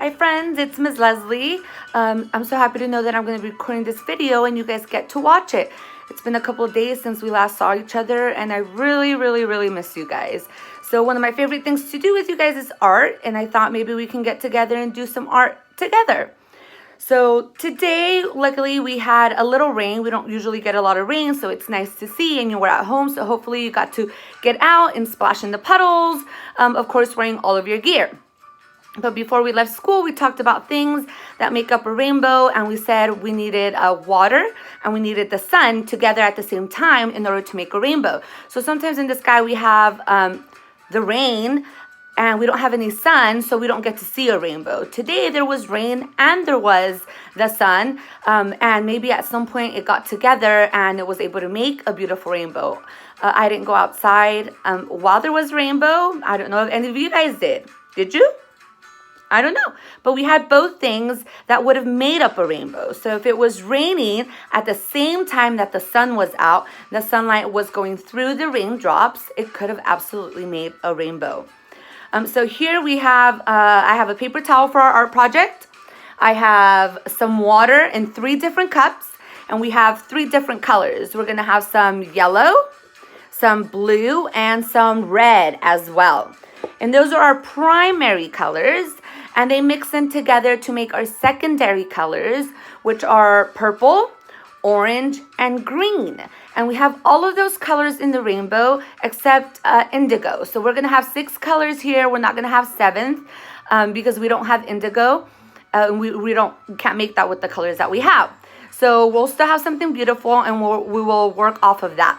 Hi friends, it's Ms. Leslie. I'm so happy to know that I'm going to be recording this video and you guys get to watch it. It's been a couple of days since we last saw each other and I really miss you guys. So one of my favorite things to do with you guys is art, and I thought maybe we can get together and do some art together. So today, luckily, we had a little rain. We don't usually get a lot of rain, so it's nice to see, and you were at home, so hopefully you got to get out and splash in the puddles, of course, wearing all of your gear. But before we left school, we talked about things that make up a rainbow, and we said we needed water and we needed the sun together at the same time in order to make a rainbow. So sometimes in the sky we have the rain, and we don't have any sun, so we don't get to see a rainbow. Today there was rain and there was the sun, and maybe at some point it got together and it was able to make a beautiful rainbow. I didn't go outside while there was rainbow. I don't know if any of you guys did. Did you? I don't know, but we had both things that would have made up a rainbow. So if it was raining at the same time that the sun was out, the sunlight was going through the raindrops, it could have absolutely made a rainbow. So here we have, I have a paper towel for our art project. I have some water in 3 different cups, and we have 3 different colors. We're gonna have some yellow, some blue, and some red as well. And those are our primary colors, and they mix in together to make our secondary colors, which are purple, orange, and green. And we have all of those colors in the rainbow except indigo. So we're gonna have 6 colors here. We're not gonna have 7th because we don't have indigo. We can't make that with the colors that we have. So we'll still have something beautiful, and we will work off of that.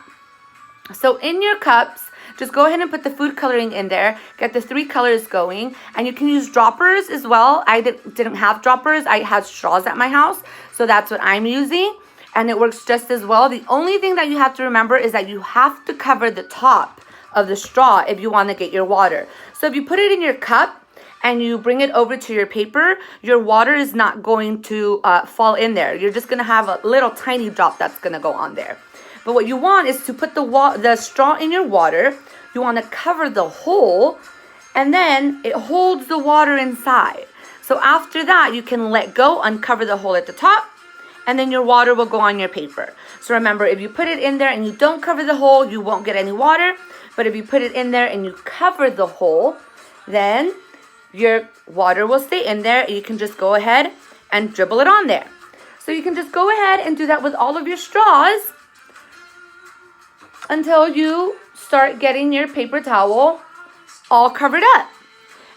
So in your cups, just go ahead and put the food coloring in there. Get the 3 colors going. And you can use droppers as well. I didn't have droppers. I had straws at my house. So that's what I'm using. And it works just as well. The only thing that you have to remember is that you have to cover the top of the straw if you want to get your water. So if you put it in your cup and you bring it over to your paper, your water is not going to fall in there. You're just going to have a little tiny drop that's going to go on there. But what you want is to put the straw in your water. You want to cover the hole, and then it holds the water inside. So after that, you can let go, uncover the hole at the top, and then your water will go on your paper. So remember, if you put it in there and you don't cover the hole, you won't get any water. But if you put it in there and you cover the hole, then your water will stay in there. You can just go ahead and dribble it on there. So you can just go ahead and do that with all of your straws until you start getting your paper towel all covered up.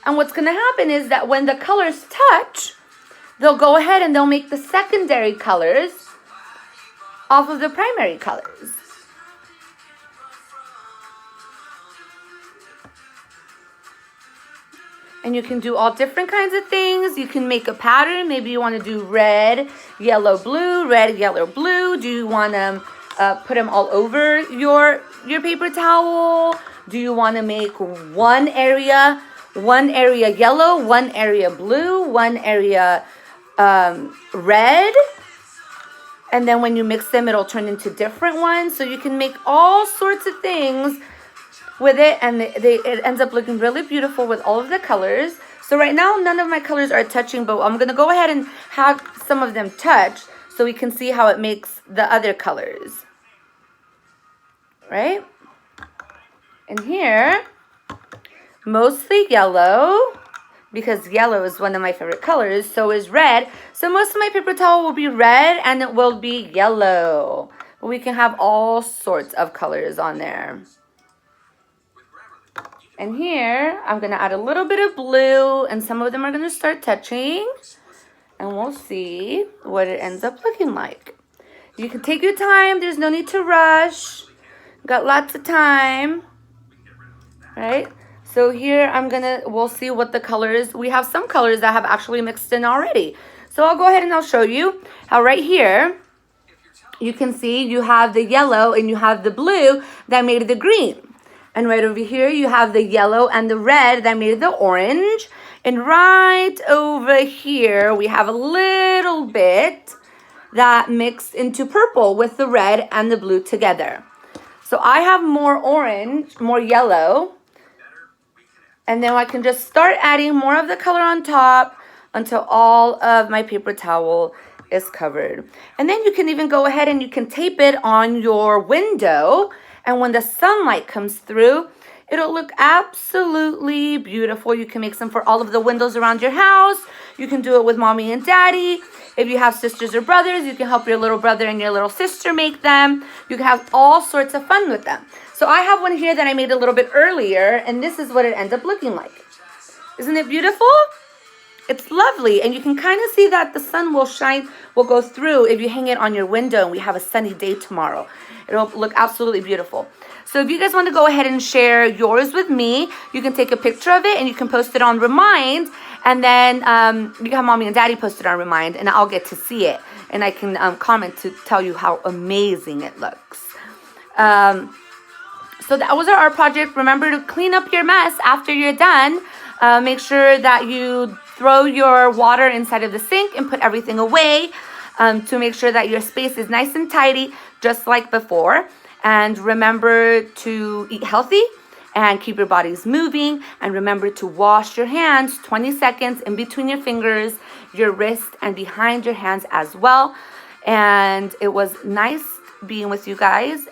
And what's going to happen is that when the colors touch, they'll go ahead and they'll make the secondary colors off of the primary colors. And you can do all different kinds of things. You can make a pattern. Maybe you want to do red, yellow, blue, red, yellow, blue. Do you want to put them all over your paper towel? Do you want to make one area yellow, one area blue, one area red? And then when you mix them, it'll turn into different ones. So you can make all sorts of things with it, and it ends up looking really beautiful with all of the colors. So right now, none of my colors are touching, but I'm going to go ahead and have some of them touch so we can see how it makes the other colors. Right? And here, mostly yellow, because yellow is one of my favorite colors. So is red. So most of my paper towel will be red and it will be yellow. But we can have all sorts of colors on there. And here, I'm going to add a little bit of blue, and some of them are going to start touching. And we'll see what it ends up looking like. You can take your time. There's no need to rush. Got lots of time, right? So here we'll see what the colors, we have some colors that have actually mixed in already. So I'll go ahead and I'll show you how right here, you can see you have the yellow and you have the blue that made the green. And right over here, you have the yellow and the red that made the orange. And right over here, we have a little bit that mixed into purple with the red and the blue together. So I have more orange, more yellow, and then I can just start adding more of the color on top, until all of my paper towel is covered. And then you can even go ahead and you can tape it on your window. And when the sunlight comes through, it'll look absolutely beautiful. You can make some for all of the windows around your house. You can do it with mommy and daddy. If you have sisters or brothers, you can help your little brother and your little sister make them. You can have all sorts of fun with them. So I have one here that I made a little bit earlier, and this is what it ends up looking like. Isn't it beautiful? It's lovely, and you can kind of see that the sun will go through if you hang it on your window and we have a sunny day tomorrow. It'll look absolutely beautiful. So if you guys want to go ahead and share yours with me, you can take a picture of it and you can post it on Remind, and then you can have mommy and daddy post it on Remind, and I'll get to see it, and I can comment to tell you how amazing it looks. So that was our project. Remember to clean up your mess after you're done. Make sure that you throw your water inside of the sink and put everything away to make sure that your space is nice and tidy, just like before. And remember to eat healthy and keep your bodies moving. And remember to wash your hands 20 seconds in between your fingers, your wrist, and behind your hands as well. And it was nice being with you guys.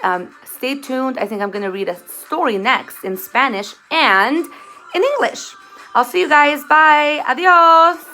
Stay tuned. I think I'm going to read a story next in Spanish and in English. I'll see you guys. Bye. Adios.